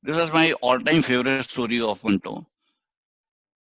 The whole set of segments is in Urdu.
This is my all-time favorite story of Minto.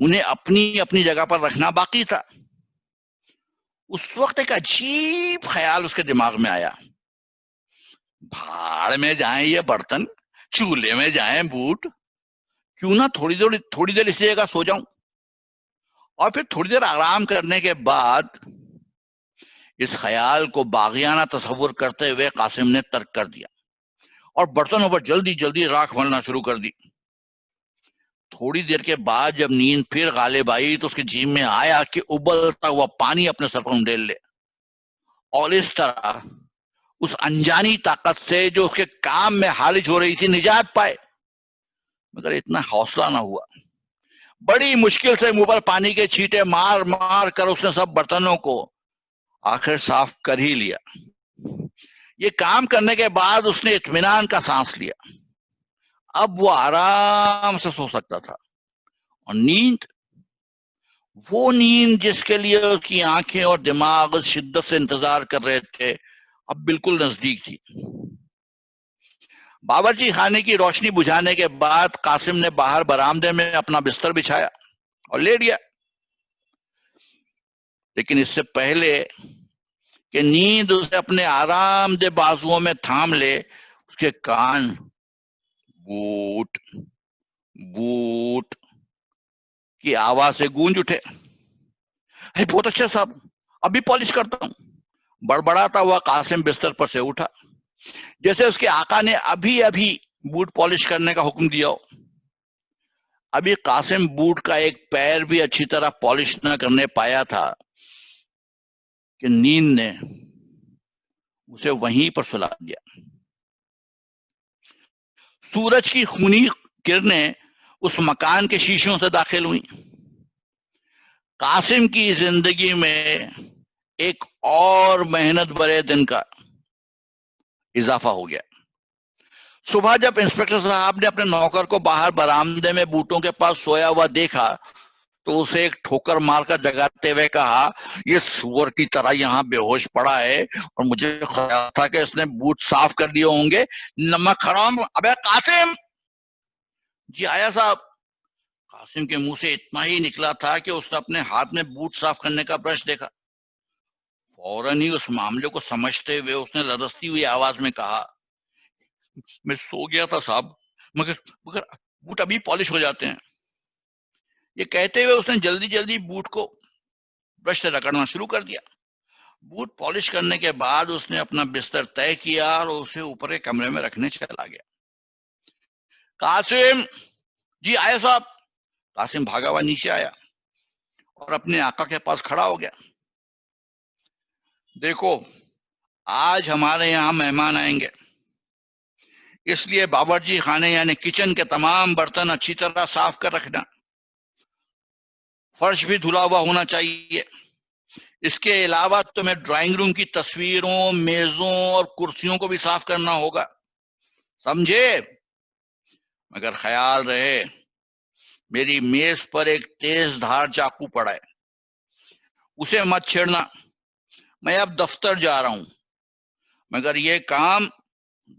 انہیں اپنی اپنی جگہ پر رکھنا باقی تھا. اس وقت ایک عجیب خیال اس کے دماغ میں آیا، بھاڑ میں جائیں یہ برتن، چولہے میں جائیں بوٹ، کیوں نہ تھوڑی دیر اسی جگہ سو جاؤں. اور پھر تھوڑی دیر آرام کرنے کے بعد اس خیال کو باغیانہ تصور کرتے ہوئے قاسم نے ترک کر دیا اور برتنوں پر جلدی جلدی راکھ ملنا شروع کر دی. تھوڑی دیر کے بعد جب نیند پھر غالب آئی تو اس کے جیم میں آیا کہ ابلتا ہوا پانی اپنے سر پر انڈیل لے اور اس طرح اس انجانی طاقت سے جو اس کے کام میں حالج ہو رہی تھی نجات پائے. مگر اتنا حوصلہ نہ ہوا. بڑی مشکل سے منہ پر پانی کے چھینٹے مار مار کر اس نے سب برتنوں کو آخر صاف کر ہی لیا. یہ کام کرنے کے بعد اس نے اطمینان کا سانس لیا. اب وہ آرام سے سو سکتا تھا اور نیند، وہ نیند جس کے لیے اس کی آنکھیں اور دماغ شدت سے انتظار کر رہے تھے، اب بالکل نزدیک تھی. باورچی خانے کی روشنی بجھانے کے بعد قاسم نے باہر برآمدے میں اپنا بستر بچھایا اور لیٹ گیا. لیکن اس سے پہلے کہ نیند اسے اپنے آرام دہ بازوؤں میں تھام لے، اس کے کان بوٹ بوٹ کی آواز سے گونج اٹھے. بہت اچھا صاحب، ابھی پالش کرتا ہوں. بڑبڑاتا ہوا قاسم بستر پر سے اٹھا جیسے اس کے آقا نے ابھی ابھی بوٹ پالش کرنے کا حکم دیا ہو. ابھی قاسم بوٹ کا ایک پیر بھی اچھی طرح پالش نہ کرنے پایا تھا کہ نیند نے اسے وہیں پر سلا دیا. سورج کی خونی کرنیں اس مکان کے شیشوں سے داخل ہوئیں. قاسم کی زندگی میں ایک اور محنت بھرے دن کا اضافہ ہو گیا. صبح جب انسپکٹر صاحب نے اپنے نوکر کو باہر برآمدے میں بوٹوں کے پاس سویا ہوا دیکھا تو اسے ایک ٹھوکر مار کر جگاتے ہوئے کہا، یہ سور کی طرح یہاں بے ہوش پڑا ہے اور مجھے خیال تھا کہ اس نے بوٹ صاف کر دیے ہوں گے. نمک حرام! ابے قاسم! جی آیا صاحب. قاسم کے منہ سے اتنا ہی نکلا تھا کہ اس نے اپنے ہاتھ میں بوٹ صاف کرنے کا برش دیکھا. فوراً ہی اس معاملے کو سمجھتے ہوئے اس نے لرزتی ہوئی آواز میں کہا، میں سو گیا تھا صاحب، مگر بوٹ ابھی پالش ہو جاتے ہیں. یہ کہتے ہوئے اس نے جلدی جلدی بوٹ کو برش سے رگڑنا شروع کر دیا. بوٹ پالش کرنے کے بعد اس نے اپنا بستر طے کیا اور اسے اوپر کے کمرے میں رکھنے چلا گیا. قاسم! جی آیا صاحب. قاسم بھاگا ہوا نیچے آیا اور اپنے آقا کے پاس کھڑا ہو گیا. دیکھو، آج ہمارے یہاں مہمان آئیں گے، اس لیے باورچی خانے یعنی کچن کے تمام برتن اچھی طرح صاف کر رکھنا. فرش بھی دھلا ہوا ہونا چاہیے. اس کے علاوہ تمہیں ڈرائنگ روم کی تصویروں، میزوں اور کرسیوں کو بھی صاف کرنا ہوگا، سمجھے؟ مگر خیال رہے، میری میز پر ایک تیز دھار چاقو پڑا ہے، اسے مت چھیڑنا. میں اب دفتر جا رہا ہوں، مگر یہ کام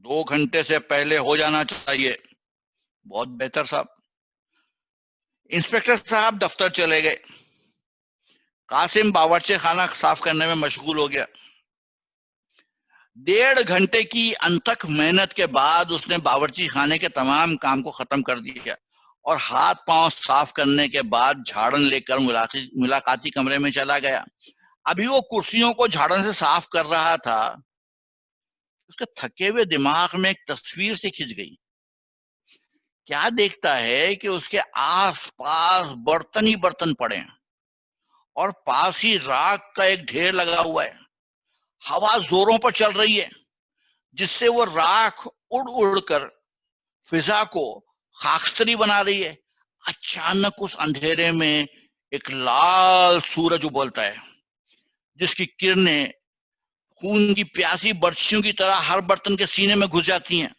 2 گھنٹے سے پہلے ہو جانا چاہیے. بہت بہتر صاحب. انسپکٹر صاحب دفتر چلے گئے. قاسم باورچی خانہ صاف کرنے میں مشغول ہو گیا. 1.5 گھنٹے کی انتھک محنت کے بعد اس نے باورچی خانے کے تمام کام کو ختم کر دیا اور ہاتھ پاؤں صاف کرنے کے بعد جھاڑن لے کر ملاقاتی کمرے میں چلا گیا. ابھی وہ کرسیوں کو جھاڑن سے صاف کر رہا تھا، اس کے تھکے ہوئے دماغ میں ایک تصویر سے کھنچ گئی. کیا دیکھتا ہے کہ اس کے آس پاس برتن ہی برتن پڑے ہیں اور پاس ہی راکھ کا ایک ڈھیر لگا ہوا ہے. ہوا زوروں پر چل رہی ہے جس سے وہ راکھ اڑ اڑ کر فضا کو خاکستری بنا رہی ہے. اچانک اس اندھیرے میں ایک لال سورج ابلتا ہے جس کی کرنیں خون کی پیاسی برچھیوں کی طرح ہر برتن کے سینے میں گھس جاتی ہیں.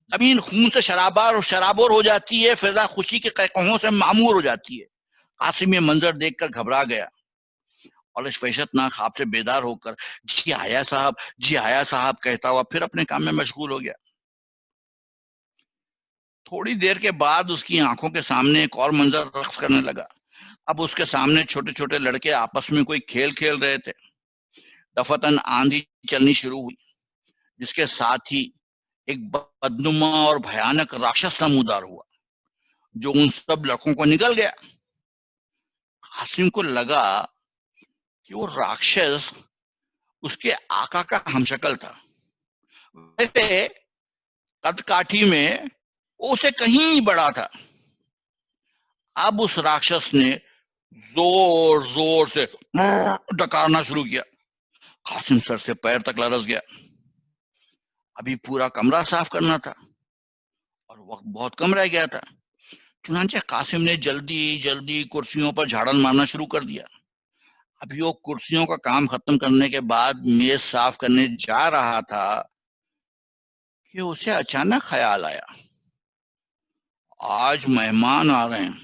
زمین خون سے شرابور ہو جاتی ہے، فضا خوشی کے قہقہوں سے معمور ہو جاتی ہے. قاسم یہ منظر دیکھ کر گھبرا گیا اور اس وحشتناک خواب سے بیدار ہو کر جی آیا صاحب، جی آیا صاحب کہتا ہوا پھر اپنے کام میں مشغول ہو گیا. تھوڑی دیر کے بعد اس کی آنکھوں کے سامنے ایک اور منظر رقص کرنے لگا. اب اس کے سامنے چھوٹے چھوٹے لڑکے آپس میں کوئی کھیل کھیل رہے تھے. دفتن آندھی چلنی شروع ہوئی، جس کے ساتھ ہی ایک بدنما اور بھیانک راکشس نمودار ہوا جو ان سب لڑکوں کو نگل گیا. قاسم کو لگا کہ وہ راکشس اس کے آقا کا ہمشکل تھا. ویسے قد کاٹھی میں وہ اسے کہیں بڑا تھا. اب اس راکشس نے زور زور سے ڈکارنا شروع کیا. قاسم سر سے پیر تک لرز گیا. ابھی پورا کمرہ صاف کرنا تھا اور وقت بہت کم رہ گیا تھا. چنانچہ قاسم نے جلدی جلدی کرسیوں پر جھاڑن مارنا شروع کر دیا. ابھی وہ کرسیوں کا کام ختم کرنے کے بعد میز صاف کرنے جا رہا تھا کہ اسے اچانک خیال آیا، آج مہمان آ رہے ہیں،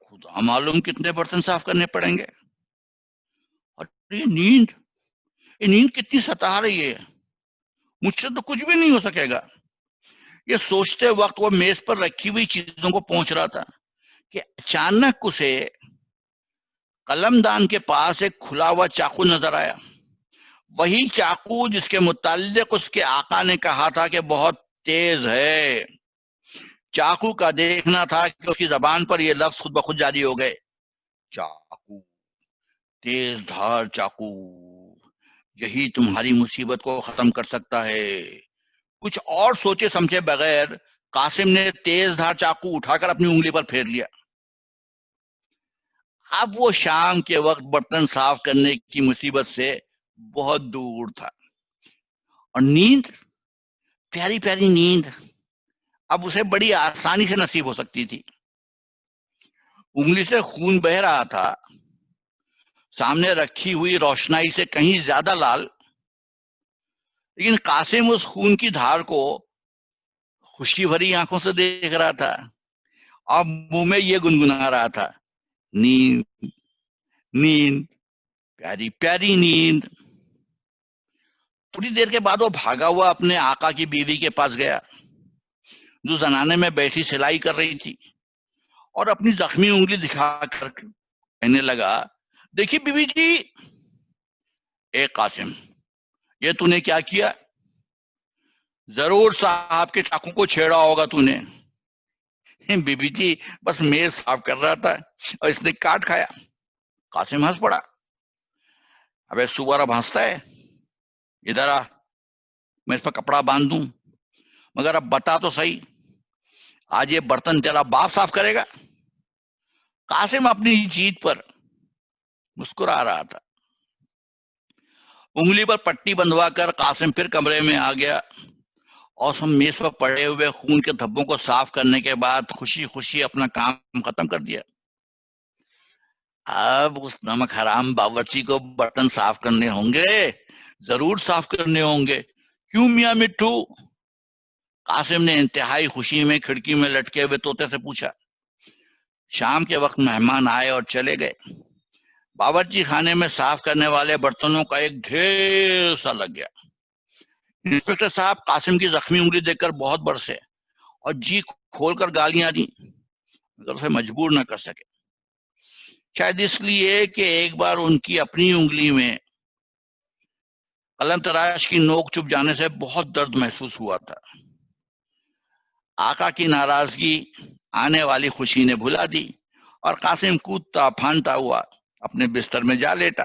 خدا معلوم کتنے برتن صاف کرنے پڑیں گے. اور یہ نیند کتنی ستا رہی ہے، مجھ سے تو کچھ بھی نہیں ہو سکے گا. یہ سوچتے وقت وہ میز پر رکھی ہوئی چیزوں کو پہنچ رہا تھا کہ اچانک اسے قلم دان کے پاس ایک کھلا ہوا چاقو نظر آیا. وہی چاقو جس کے متعلق اس کے آقا نے کہا تھا کہ بہت تیز ہے. چاقو کا دیکھنا تھا کہ اس کی زبان پر یہ لفظ خود بخود جاری ہو گئے، چاقو، تیز دھار چاقو، یہی تمہاری مصیبت کو ختم کر سکتا ہے. کچھ اور سوچے سمجھے بغیر قاسم نے تیز دھار چاقو اٹھا کر اپنی انگلی پر پھیر لیا. اب وہ شام کے وقت برتن صاف کرنے کی مصیبت سے بہت دور تھا، اور نیند، پیاری پیاری نیند، اب اسے بڑی آسانی سے نصیب ہو سکتی تھی. انگلی سے خون بہ رہا تھا، سامنے رکھی ہوئی روشنائی سے کہیں زیادہ لال، لیکن قاسم اس خون کی دھار کو خوشی بھری آنکھوں سے دیکھ رہا تھا اور منہ میں یہ گنگنا رہا تھا، نیند، نیند، پیاری پیاری نیند. تھوڑی دیر کے بعد وہ بھاگا ہوا اپنے آقا کی بیوی کے پاس گیا جو زنانے میں بیٹھی سلائی کر رہی تھی، اور اپنی زخمی انگلی دکھا کر کہنے لگا، دیکھیے بیوی جی. اے قاسم، یہ تو نے کیا کیا؟ ضرور صاحب کے چاقو کو چھیڑا ہوگا تو نے. بیوی جی بس میز صاف کر رہا تھا اور اس نے کاٹ کھایا. قاسم ہنس پڑا. ابے سور اب ہنستا ہے، ادھر آ، میں اس پر کپڑا باندھ دوں، مگر اب بتا تو صحیح، آج یہ برتن تیرا باپ صاف کرے گا؟ قاسم اپنی جیت پر مسکرا رہا تھا. انگلی پر پٹی بندھوا کر قاسم پھر کمرے میں آ گیا اور سب میز پر پڑے ہوئے خون کے دھبوں کو صاف کرنے کے بعد خوشی خوشی اپنا کام ختم کر دیا. اب اس نمک حرام باورچی کو برتن صاف کرنے ہوں گے، ضرور صاف کرنے ہوں گے، کیوں میاں مٹھو؟ قاسم نے انتہائی خوشی میں کھڑکی میں لٹکے ہوئے طوطے سے پوچھا. شام کے وقت مہمان آئے اور چلے گئے. باورچی خانے میں صاف کرنے والے برتنوں کا ایک ڈھیر سا لگ گیا. انسپکٹر صاحب قاسم کی زخمی انگلی دیکھ کر بہت برسے اور جی کھول کر گالیاں دی، مگر اسے مجبور نہ کر سکے، شاید اس لیے کہ ایک بار ان کی اپنی انگلی میں قلم تراش کی نوک چپ جانے سے بہت درد محسوس ہوا تھا. آقا کی ناراضگی آنے والی خوشی نے بھلا دی اور قاسم کودتا پھاندتا ہوا اپنے بستر میں جا لیٹا.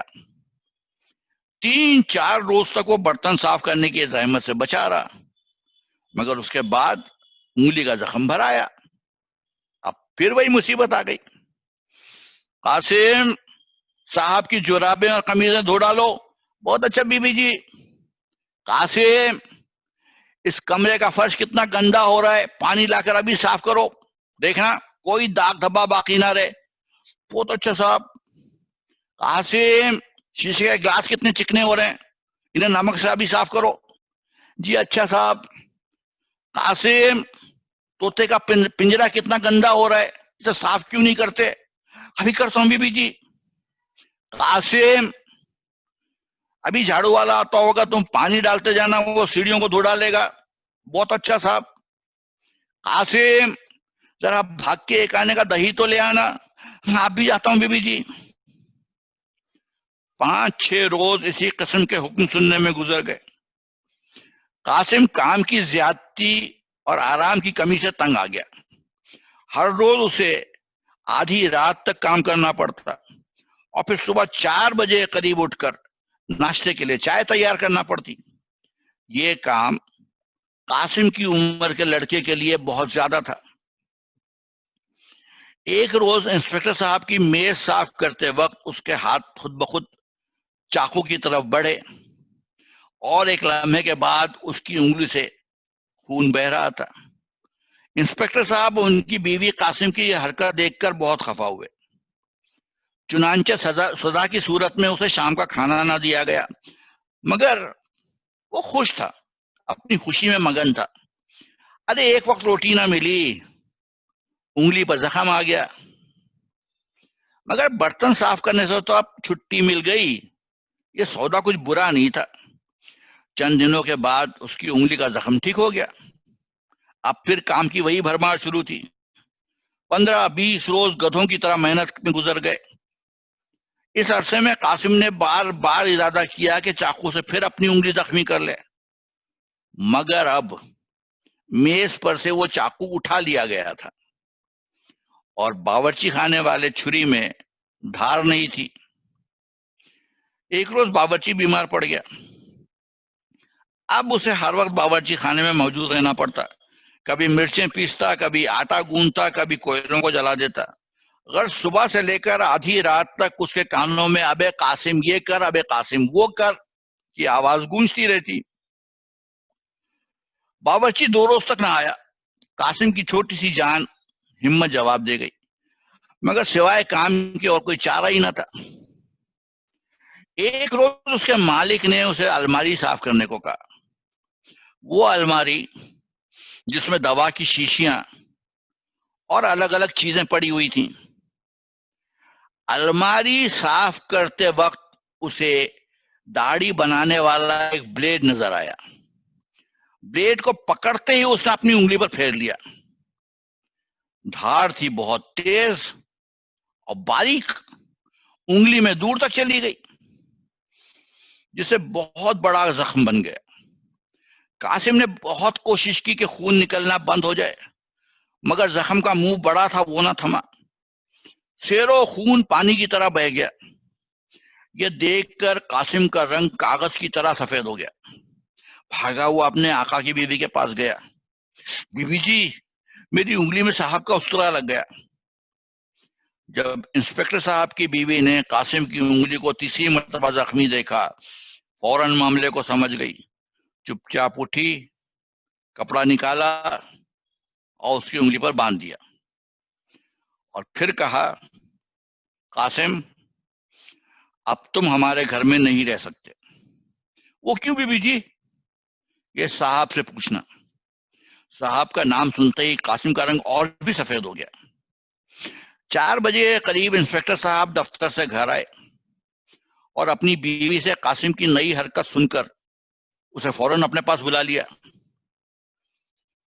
3-4 روز تک وہ برتن صاف کرنے کی زحمت سے بچا رہا، مگر اس کے بعد انگلی کا زخم بھر آیا. اب پھر وہی مصیبت آ گئی. قاسم، صاحب کی جرابیں اور قمیضیں دھو ڈالو. بہت اچھا بیوی جی. قاسم، اس کمرے کا فرش کتنا گندا ہو رہا ہے، پانی لا کر ابھی صاف کرو، دیکھنا کوئی داغ دھبا باقی نہ رہے. بہت اچھا صاحب. قاسم، شیشے کے گلاس کتنے چکنے ہو رہے ہیں، انہیں نمک سے ابھی صاف کرو. جی اچھا صاحب. قاسم، طوطے کا پنجرا کتنا گندا ہو رہا ہے، اسے صاف کیوں نہیں کرتے؟ ابھی کرتا ہوں بیوی جی. قاسم، ابھی جھاڑو والا آتا ہوگا، تم پانی ڈالتے جانا، وہ سیڑھیوں کو دھو ڈالے گا. بہت اچھا صاحب. قاسم ذرا بھاگ کے ایک آنے کا دہی تو لے آنا. آپ بھی جاتا ہوں بیوی جی. 5-6 روز اسی قسم کے حکم سننے میں گزر گئے. قاسم کام کی زیادتی اور آرام کی کمی سے تنگ آ گیا. ہر روز اسے آدھی رات تک کام کرنا پڑتا اور پھر صبح 4 بجے قریب اٹھ کر ناشتے کے لیے چائے تیار کرنا پڑتی. یہ کام قاسم کی عمر کے لڑکے کے لیے بہت زیادہ تھا. ایک روز انسپکٹر صاحب کی میز صاف کرتے وقت اس کے ہاتھ خود بخود چاقو کی طرف بڑھے اور ایک لمحے کے بعد اس کی انگلی سے خون بہ رہا تھا. انسپکٹر صاحب ان کی بیوی قاسم کی یہ حرکت دیکھ کر بہت خفا ہوئے. چنانچہ سزا کی صورت میں اسے شام کا کھانا نہ دیا گیا، مگر وہ خوش تھا، اپنی خوشی میں مگن تھا. ارے ایک وقت روٹی نہ ملی، انگلی پر زخم آ گیا، مگر برتن صاف کرنے سے تو اب چھٹی مل گئی. یہ سودا کچھ برا نہیں تھا. چند دنوں کے بعد اس کی انگلی کا زخم ٹھیک ہو گیا. اب پھر کام کی وہی بھرمار شروع تھی. 15-20 روز گدھوں کی طرح محنت میں گزر گئے. اس عرصے میں قاسم نے بار بار ارادہ کیا کہ چاقو سے پھر اپنی انگلی زخمی کر لے، مگر اب میز پر سے وہ چاقو اٹھا لیا گیا تھا اور باورچی خانے والے چھری میں دھار نہیں تھی. ایک روز باورچی بیمار پڑ گیا. اب اسے ہر وقت باورچی خانے میں موجود رہنا پڑتا. کبھی مرچیں پیستا، کبھی آٹا گوندتا، کبھی کوئلوں کو جلا دیتا. غرض صبح سے لے کر آدھی رات تک اس کے کانوں میں ابے قاسم یہ کر، ابے قاسم وہ کر کی آواز گونجتی رہتی. باورچی 2 روز تک نہ آیا. قاسم کی چھوٹی سی جان ہمت جواب دے گئی، مگر سوائے کام کی اور کوئی چارہ ہی نہ تھا. ایک روز اس کے مالک نے اسے الماری صاف کرنے کو کہا. وہ الماری جس میں دوا کی شیشیاں اور الگ الگ چیزیں پڑی ہوئی تھیں. الماری صاف کرتے وقت اسے داڑھی بنانے والا ایک بلیڈ نظر آیا. بلیڈ کو پکڑتے ہی اس نے اپنی انگلی پر پھیر لیا. دھار تھی بہت تیز اور باریک، انگلی میں دور تک چلی گئی، جسے بہت بڑا زخم بن گیا. قاسم نے بہت کوشش کی کہ خون نکلنا بند ہو جائے، مگر زخم کا منہ بڑا تھا، وہ نہ تھما. سیرو خون پانی کی طرح بہ گیا. یہ دیکھ کر قاسم کا رنگ کاغذ کی طرح سفید ہو گیا. بھاگا ہوا اپنے آقا کی بیوی کے پاس گیا. بیوی جی، میری انگلی میں صاحب کا استرا لگ گیا. جب انسپکٹر صاحب کی بیوی نے قاسم کی انگلی کو تیسری مرتبہ زخمی دیکھا، فوراً معاملے کو سمجھ گئی. چپ چاپ اٹھی، کپڑا نکالا اور اس کی انگلی پر باندھ دیا اور پھر کہا، قاسم اب تم ہمارے گھر میں نہیں رہ سکتے. وہ کیوں بیوی جی؟ یہ صاحب سے پوچھنا. صاحب کا نام سنتے ہی قاسم کا رنگ اور بھی سفید ہو گیا. 4 بجے قریب انسپکٹر صاحب دفتر سے گھر آئے اور اپنی بیوی سے قاسم کی نئی حرکت سن کر اسے فوراً اپنے پاس بلا لیا.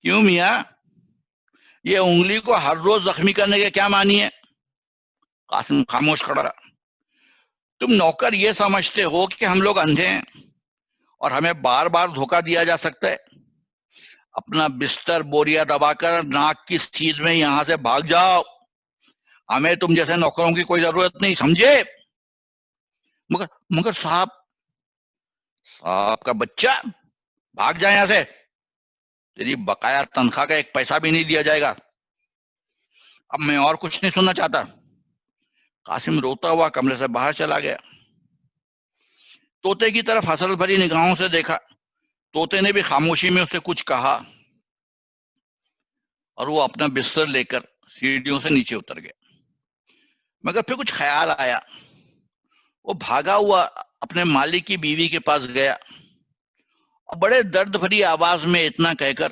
کیوں میاں، یہ انگلی کو ہر روز زخمی کرنے کے کیا معنی ہے؟ قاسم خاموش کھڑا رہا. تم نوکر یہ سمجھتے ہو کہ ہم لوگ اندھے ہیں اور ہمیں بار بار دھوکہ دیا جا سکتا ہے؟ اپنا بستر بوریا دبا کر ناک کی سیدھ میں یہاں سے بھاگ جاؤ. ہمیں تم جیسے نوکروں کی کوئی ضرورت نہیں، سمجھے؟ مگر صاحب کا بچہ، بھاگ جائے یہاں سے. تیری بقایا تنخواہ کا 1 پیسہ بھی نہیں دیا جائے گا. اب میں اور کچھ نہیں سننا چاہتا. قاسم روتا ہوا کمرے سے باہر چلا گیا. طوطے کی طرف حسرت بھری نگاہوں سے دیکھا. طوطے نے بھی خاموشی میں اسے کچھ کہا اور وہ اپنا بستر لے کر سیڑھیوں سے نیچے اتر گیا. مگر پھر کچھ خیال آیا. وہ بھاگا ہوا اپنے مالک کی بیوی کے پاس گیا اور بڑے درد بھری آواز میں اتنا کہہ کر،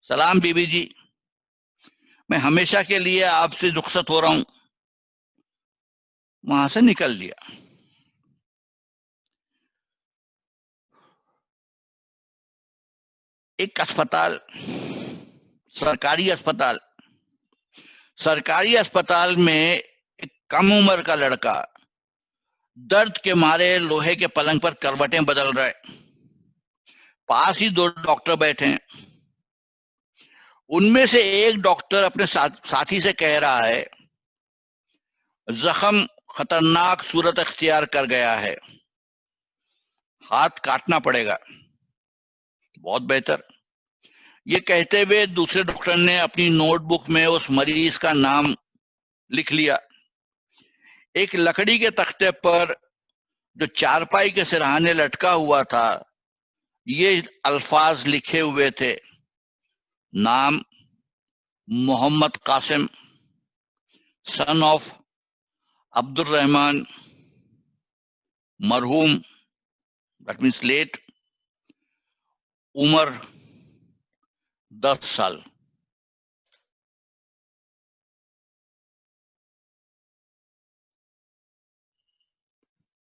سلام بیوی جی، میں ہمیشہ کے لیے آپ سے رخصت ہو رہا ہوں، وہاں سے نکل لیا. ایک اسپتال سرکاری اسپتال میں ایک کم عمر کا لڑکا درد کے مارے لوہے کے پلنگ پر کروٹیں بدل رہا ہے. پاس ہی 2 ڈاکٹر بیٹھے ہیں. ان میں سے ایک ڈاکٹر اپنے ساتھی سے کہہ رہا ہے زخم خطرناک صورت اختیار کر گیا ہے, ہاتھ کاٹنا پڑے گا. بہت بہتر. یہ کہتے ہوئے دوسرے ڈاکٹر نے اپنی نوٹ بک میں اس مریض کا نام لکھ لیا. ایک لکڑی کے تختے پر جو چارپائی کے سرہانے لٹکا ہوا تھا یہ الفاظ لکھے ہوئے تھے, نام محمد قاسم سن آف عبد الرحمان مرحوم, دیٹ مینس لیٹ, عمر 10 سال.